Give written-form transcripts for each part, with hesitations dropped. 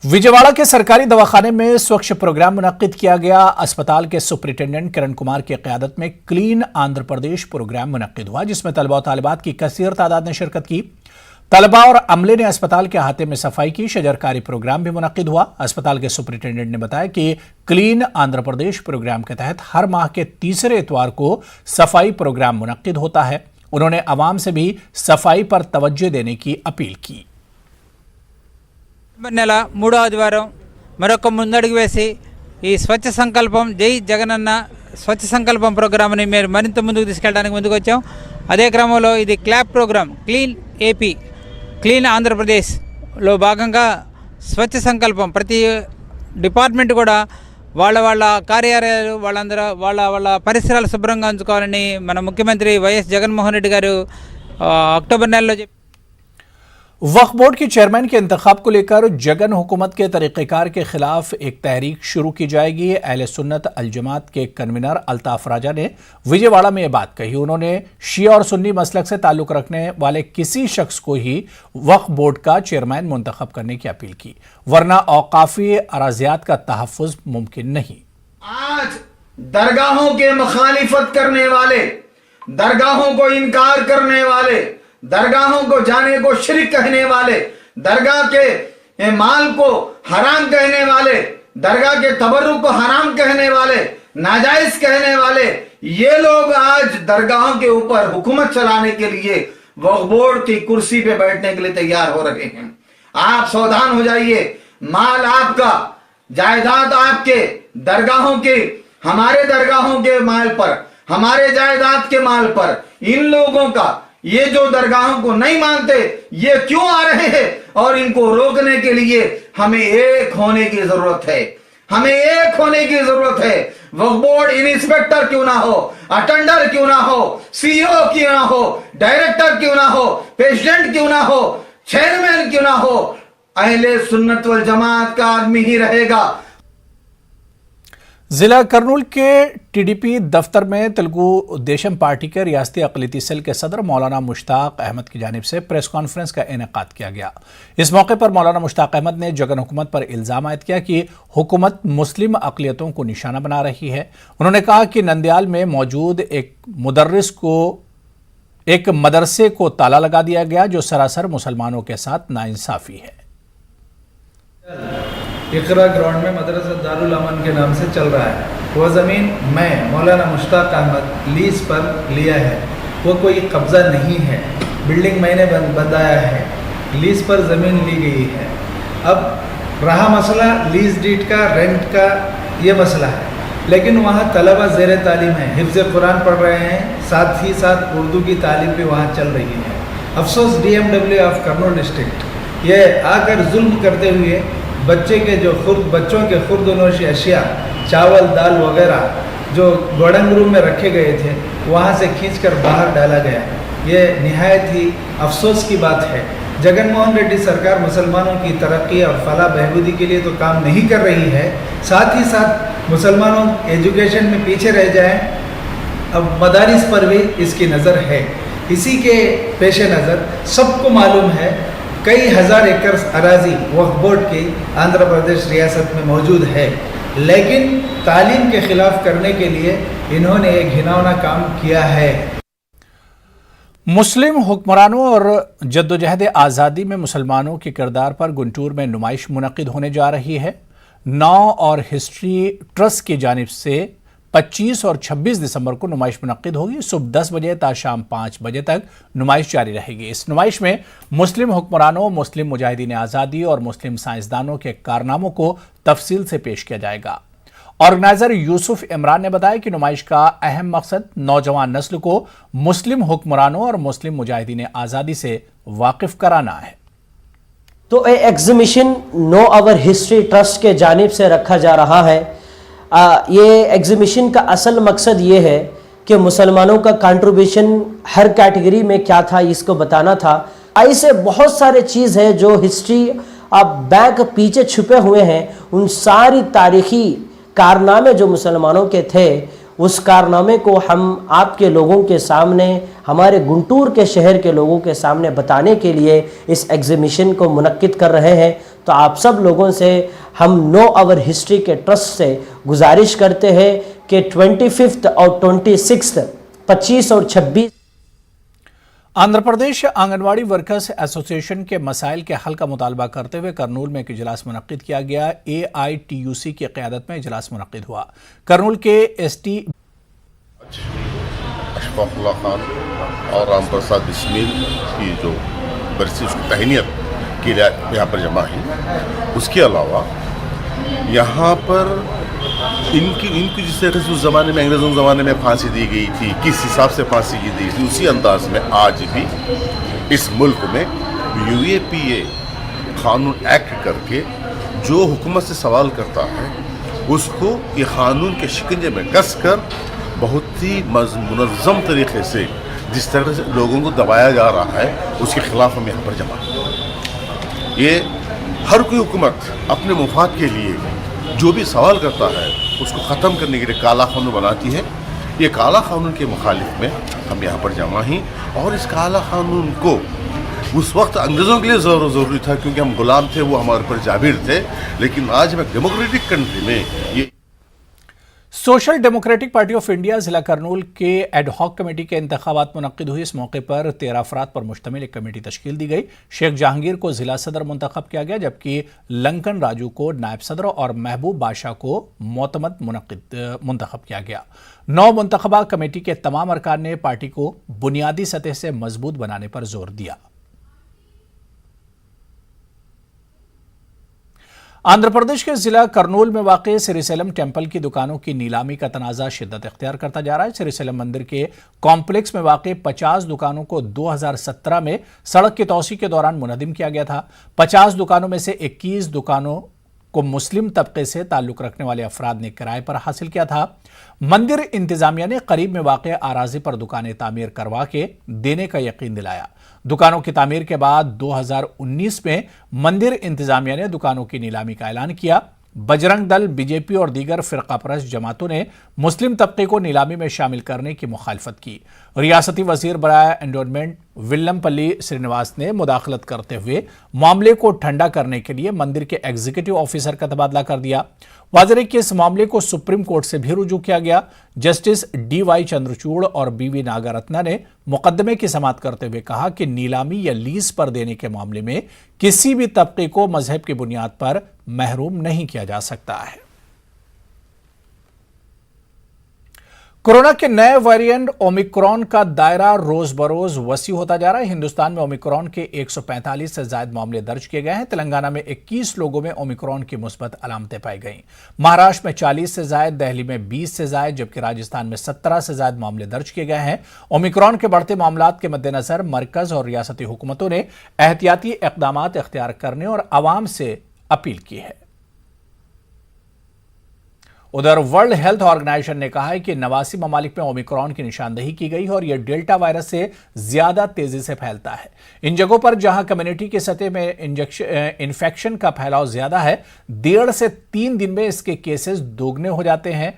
विजयवाड़ा के सरकारी दवाखाने में स्वच्छ प्रोग्राम मुनक्किद किया गया। अस्पताल के सुपरिटेंडेंट किरण कुमार की क़यादत में क्लीन आंध्र प्रदेश प्रोग्राम मुनक्किद हुआ, जिसमें तलबा और तालिबात की कसीर तादाद ने शिरकत की। तलबा और अमले ने अस्पताल के अहाते में सफाई की। शजरकारी प्रोग्राम भी मुनक्किद हुआ। अस्पताल के सुपरिटेंडेंट ने बताया कि क्लीन आंध्र प्रदेश प्रोग्राम के तहत हर माह के तीसरे इतवार को सफाई प्रोग्राम मुनक्किद होता है। उन्होंने अवाम से भी सफाई पर तवज्जो देने की अपील की। నెల మూడో ఆదివారం మరొక ముందడుగు వేసి ఈ స్వచ్ఛ సంకల్పం జై జగనన్న స్వచ్ఛ సంకల్పం ప్రోగ్రామ్ని మేము మరింత ముందుకు తీసుకెళ్ళడానికి ముందుకు వచ్చాం. అదే క్రమంలో ఇది clap program clean AP clean ఆంధ్రప్రదేశ్లో భాగంగా స్వచ్ఛ సంకల్పం ప్రతి డిపార్ట్మెంట్ కూడా వాళ్ళ కార్యాలయాలు వాళ్ళ పరిసరాలు శుభ్రంగా ఉంచుకోవాలని మన ముఖ్యమంత్రి వైఎస్ జగన్మోహన్ రెడ్డి గారు అక్టోబర్ నెలలో वक्फ बोर्ड के चेयरमैन के इंतखाब को लेकर जगन हुकूमत के तरीक़ेकार के खिलाफ एक तहरीक शुरू की जाएगी। अहले सुन्नत अल जमात के कन्वीनर अल्ताफ राजा ने विजयवाड़ा में ये बात कही। उन्होंने शिया और सुन्नी मसलक से ताल्लुक़ रखने वाले किसी शख्स को ही वक्फ बोर्ड का चेयरमैन मुंतखब करने की अपील की, वरना औकाफी अराजियात का तहफ़्फ़ुज़ मुमकिन नहीं। आज दरगाहों के मुखालिफत करने वाले, दरगाहों को इनकार करने वाले, दरगाहों को जाने को शिरक कहने वाले, दरगाह के माल को हराम कहने वाले, दरगाह के तबर्रुक को हराम कहने वाले, नाजायज कहने वाले, ये लोग आज दरगाहों के ऊपर हुकूमत चलाने के लिए वक्फ बोर्ड की कुर्सी पे बैठने के लिए तैयार हो रहे हैं। आप सावधान हो जाइए। माल आपका, जायदाद आपके, दरगाहों के, हमारे दरगाहों के माल पर, हमारे जायदाद के माल पर इन लोगों का, ये जो दरगाहों को नहीं मानते ये क्यों आ रहे हैं, और इनको रोकने के लिए हमें एक होने की जरूरत है। हमें एक होने की जरूरत है। वक्फ बोर्ड इंस्पेक्टर क्यों ना हो, अटेंडर क्यों ना हो, सीईओ क्यों ना हो, डायरेक्टर क्यों ना हो, प्रेसिडेंट क्यों ना हो, चेयरमैन क्यों ना हो, अहले सुन्नत वल जमात का आदमी ही रहेगा। जिला करनूल के टीडीपी दफ्तर में तेलुगु देशम पार्टी के रियासती अक़लियती सेल के सदर मौलाना मुश्ताक अहमद की जानिब से प्रेस कॉन्फ्रेंस का इनेकाद किया गया। इस मौके पर मौलाना मुश्ताक अहमद ने जगन हुकूमत पर इल्ज़ाम आयद किया कि हुकूमत मुस्लिम अक़लियतों को निशाना बना रही है। उन्होंने कहा कि नंदयाल में मौजूद एक मुदर्रिस को एक मदरसे को ताला लगा दिया गया, जो सरासर मुसलमानों के साथ नाइंसाफ़ी है। इकरा ग्राउंड में मदरसा दारुल अमन के नाम से चल रहा है। वह ज़मीन मैं मौलाना मुश्ताक अहमद लीज पर लिया है। वो कोई कब्ज़ा नहीं है। बिल्डिंग मैंने बनाया है, लीज पर ज़मीन ली गई है। अब रहा मसला लीज डीड का, रेंट का, ये मसला है। लेकिन वहाँ तलबा ज़ेर तालीम है, हिफ्ज़ कुरान पढ़ रहे हैं, साथ ही साथ उर्दू की तालीम भी वहाँ चल रही है। अफसोस DMW ऑफ करनूल डिस्ट्रिक्ट ये आकर जुल्म करते हुए बच्चों के खुर्दनोशी अशिया, चावल दाल वगैरह जो गोडंग रूम में रखे गए थे वहाँ से खींचकर बाहर डाला गया। ये निहायत ही अफसोस की बात है। जगनमोहन रेड्डी सरकार मुसलमानों की तरक्की और फलाह बहबूदी के लिए तो काम नहीं कर रही है, साथ ही साथ मुसलमानों एजुकेशन में पीछे रह जाएं, अब मदारिस पर भी इसकी नज़र है। इसी के पेश नज़र सबको मालूम है कई हज़ार एकड़ अराजी वक्फ बोर्ड की आंध्र प्रदेश रियासत में मौजूद है, लेकिन तालीम के खिलाफ करने के लिए इन्होंने एक घिनौना काम किया है। मुस्लिम हुक्मरानों और जद्दोजहद आज़ादी में मुसलमानों के किरदार पर गुंटूर में नुमाइश मुनक्किद होने जा रही है। नौ और हिस्ट्री ट्रस्ट की जानिब से 25 और 26 दिसंबर को नुमाइश मुनक्किद होगी। सुबह 10 बजे ता शाम 5 बजे तक नुमाइश जारी रहेगी। इस नुमाइश में मुस्लिम हुक्मरानों, मुस्लिम मुजाहिदीन आज़ादी और मुस्लिम साइंसदानों के कारनामों को तफसील से पेश किया जाएगा। ऑर्गेनाइजर यूसुफ इमरान ने बताया कि नुमाइश का अहम मकसद नौजवान नस्ल को मुस्लिम हुक्मरानों और मुस्लिम मुजाहिदीन आज़ादी से वाकिफ कराना है। तो exhibition know our history trust के जानिब से रखा जा रहा है। ये एग्जीबिशन का असल मकसद ये है कि मुसलमानों का कंट्रीब्यूशन हर कैटेगरी में क्या था इसको बताना था। ऐसे बहुत सारे चीज़ है जो हिस्ट्री अब बैक पीछे छुपे हुए हैं, उन सारी तारीखी कारनामे जो मुसलमानों के थे उस कारनामे को हम आपके लोगों के सामने, हमारे गुंटूर के शहर के लोगों के सामने बताने के लिए इस एग्जीबिशन को मुनक्किद कर रहे हैं। تو آپ سب لوگوں سے ہم نو آور ہسٹری کے ٹرسٹ سے گزارش کرتے ہیں کہ 25 اور 26 25 اور 26 آندھرا پردیش آنگنواڑی ورکرز ایسوسی ایشن کے مسائل کے حل کا مطالبہ کرتے ہوئے کرنول میں ایک اجلاس منعقد کیا گیا. AITUC کی قیادت میں اجلاس منعقد ہوا. کرنول کے ST اشفاق اللہ خان اور رام پرساد بسمیل کی جو برسی اس کی تہنیت کے لیے یہاں پر جمع ہیں. اس کے علاوہ یہاں پر ان کی جس طرح سے اس زمانے میں انگریزوں کے زمانے میں پھانسی دی گئی تھی, کس حساب سے پھانسی کی دی تھی, اسی انداز میں آج بھی اس ملک میں UAPA قانون ایکٹ کر کے جو حکومت سے سوال کرتا ہے اس کو یہ قانون کے شکنجے میں کس کر بہت ہی منظم طریقے سے جس طرح سے لوگوں کو دبایا جا رہا ہے اس کے خلاف ہم یہاں پر جمع ہیں. یہ ہر کوئی حکومت اپنے مفاد کے لیے جو بھی سوال کرتا ہے اس کو ختم کرنے کے لیے کالا قانون بناتی ہے. یہ کالا قانون کے مخالف میں ہم یہاں پر جمع ہیں اور اس کالا قانون کو اس وقت انگریزوں کے لیے ضروری تھا کیونکہ ہم غلام تھے, وہ ہمارے پر جابر تھے, لیکن آج ہم ایک ڈیموکریٹک کنٹری میں یہ social democratic party of India ضلع کرنول کے ایڈ ہاک کمیٹی کے انتخابات منعقد ہوئی. اس موقع پر 13 افراد پر مشتمل ایک کمیٹی تشکیل دی گئی. شیخ جہانگیر کو ضلع صدر منتخب کیا گیا جبکہ لنکن راجو کو نائب صدر اور محبوب بادشاہ کو معتمد منتخب کیا گیا. 9 منتخبہ کمیٹی کے تمام ارکان نے پارٹی کو بنیادی سطح سے مضبوط بنانے پر زور دیا. آندھرا پردیش کے ضلع کرنول میں واقع سری سیلم ٹیمپل کی دکانوں کی نیلامی کا تنازع شدت اختیار کرتا جا رہا ہے. سری سیلم مندر کے کمپلیکس میں واقع 50 دکانوں کو 2017 میں سڑک کی توسیع کے دوران منہدم کیا گیا تھا. 50 دکانوں میں سے 21 دکانوں کو مسلم طبقے سے تعلق رکھنے والے افراد نے کرائے پر حاصل کیا تھا. مندر انتظامیہ نے قریب میں واقع اراضی پر دکانیں تعمیر کروا کے دینے کا یقین دلایا. دکانوں کی تعمیر کے بعد 2019 میں مندر انتظامیہ نے دکانوں کی نیلامی کا اعلان کیا. بجرنگ دل, BJP اور دیگر فرقہ پرست جماعتوں نے مسلم طبقے کو نیلامی میں شامل کرنے کی مخالفت کی. ریاستی وزیر برائے انڈونمنٹ ولم پلی سرینواس نے مداخلت کرتے ہوئے معاملے کو ٹھنڈا کرنے کے لیے مندر کے ایگزیکٹو آفیسر کا تبادلہ کر دیا. واضح ہے کہ اس معاملے کو سپریم کورٹ سے بھی رجوع کیا گیا. جسٹس DY چندرچوڑ اور BV ناگارتنا نے مقدمے کی سماعت کرتے ہوئے کہا کہ نیلامی یا لیز پر دینے کے معاملے میں کسی بھی طبقے کو مذہب کی بنیاد پر محروم نہیں کیا جا سکتا ہے. کورونا کے نئے ویرینٹ اومیکرون کا دائرہ روز بروز وسیع ہوتا جا رہا ہے. ہندوستان میں اومیکرون کے 145 سے زائد معاملے درج کیے گئے ہیں. تلنگانہ میں 21 لوگوں میں اومیکرون کی مثبت علامتیں پائی گئیں. مہاراشٹر میں 40 سے زائد, دہلی میں 20 سے زائد جبکہ راجستھان میں 17 سے زائد معاملے درج کیے گئے ہیں. اومیکرون کے بڑھتے معاملات کے مد نظر مرکز اور ریاستی حکومتوں نے احتیاطی اقدامات اختیار کرنے اور عوام سے اپیل کی ہے. ادھر ورلڈ ہیلتھ آرگنائزیشن نے کہا ہے کہ 89 ممالک میں اومیکرون کی نشاندہی کی گئی ہے اور یہ ڈیلٹا وائرس سے زیادہ تیزی سے پھیلتا ہے. ان جگہوں پر جہاں کمیونٹی کی سطح میں انفیکشن کا پھیلاؤ زیادہ ہے, 1.5 سے 3 دن میں اس کے کیسز دوگنے ہو جاتے ہیں.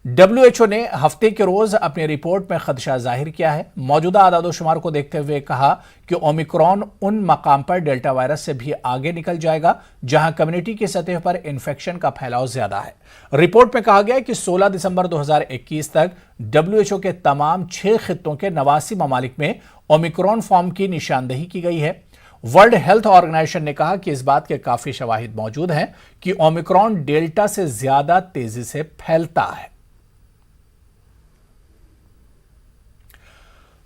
WHO نے ہفتے کے روز اپنی رپورٹ میں خدشہ ظاہر کیا ہے. موجودہ اعداد و شمار کو دیکھتے ہوئے کہا کہ اومیکرون ان مقام پر ڈیلٹا وائرس سے بھی آگے نکل جائے گا جہاں کمیونٹی کی سطح پر انفیکشن کا پھیلاؤ زیادہ ہے. رپورٹ میں کہا گیا ہے کہ 16 دسمبر 2021 تک WHO کے تمام 6 خطوں کے 89 ممالک میں اومیکرون فارم کی نشاندہی کی گئی ہے. ورلڈ ہیلتھ آرگنائزیشن نے کہا کہ اس بات کے کافی شواہد موجود ہیں کہ اومیکرون ڈیلٹا سے زیادہ تیزی سے پھیلتا ہے.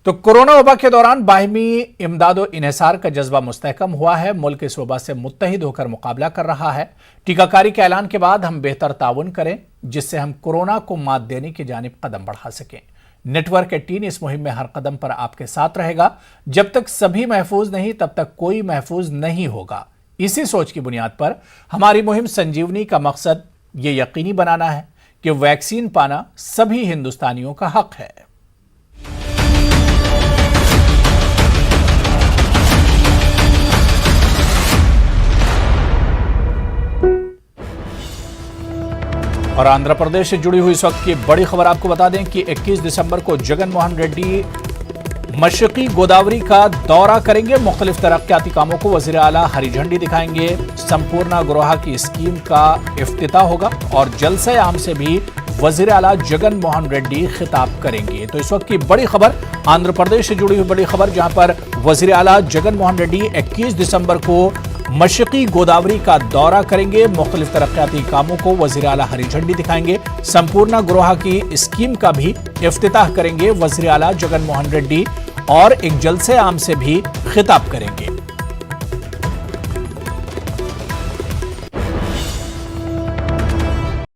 تو کورونا وبا کے دوران باہمی امداد و انحصار کا جذبہ مستحکم ہوا ہے. ملک اس وبا سے متحد ہو کر مقابلہ کر رہا ہے. ٹیکہ کاری کے اعلان کے بعد ہم بہتر تعاون کریں جس سے ہم کورونا کو مات دینے کی جانب قدم بڑھا سکیں. نیٹ ورک 18 اس مہم میں ہر قدم پر آپ کے ساتھ رہے گا. جب تک سبھی محفوظ نہیں تب تک کوئی محفوظ نہیں ہوگا. اسی سوچ کی بنیاد پر ہماری مہم سنجیونی کا مقصد یہ یقینی بنانا ہے کہ ویکسین پانا سبھی ہندوستانیوں کا حق ہے. اور آندھرا پردیش سے جڑی ہوئی اس وقت کی بڑی خبر آپ کو بتا دیں کہ 21 دسمبر کو جگن موہن ریڈی मशरकी गोदावरी का दौरा करेंगे। मुख्तलिफ तरक्याती कामों को वज़ीर आला हरी झंडी दिखाएंगे। संपूर्ण गुरोहा की स्कीम का इफ्तिताह होगा और जलसे आम से भी वज़ीर आला जगन मोहन रेड्डी खिताब करेंगे। तो इस वक्त की बड़ी खबर आंध्र प्रदेश से जुड़ी हुई बड़ी खबर, जहां पर वज़ीर आला जगन मोहन रेड्डी 21 दिसंबर को मशरकी गोदावरी का दौरा करेंगे। मुख्तलिफ तरक्याती कामों को वज़ीर आला हरी झंडी दिखाएंगे। संपूर्ण गुरोहा की स्कीम का भी इफ्तिताह करेंगे वज़ीर आला जगन मोहन रेड्डी और एक जलसे आम से भी खिताब करेंगे।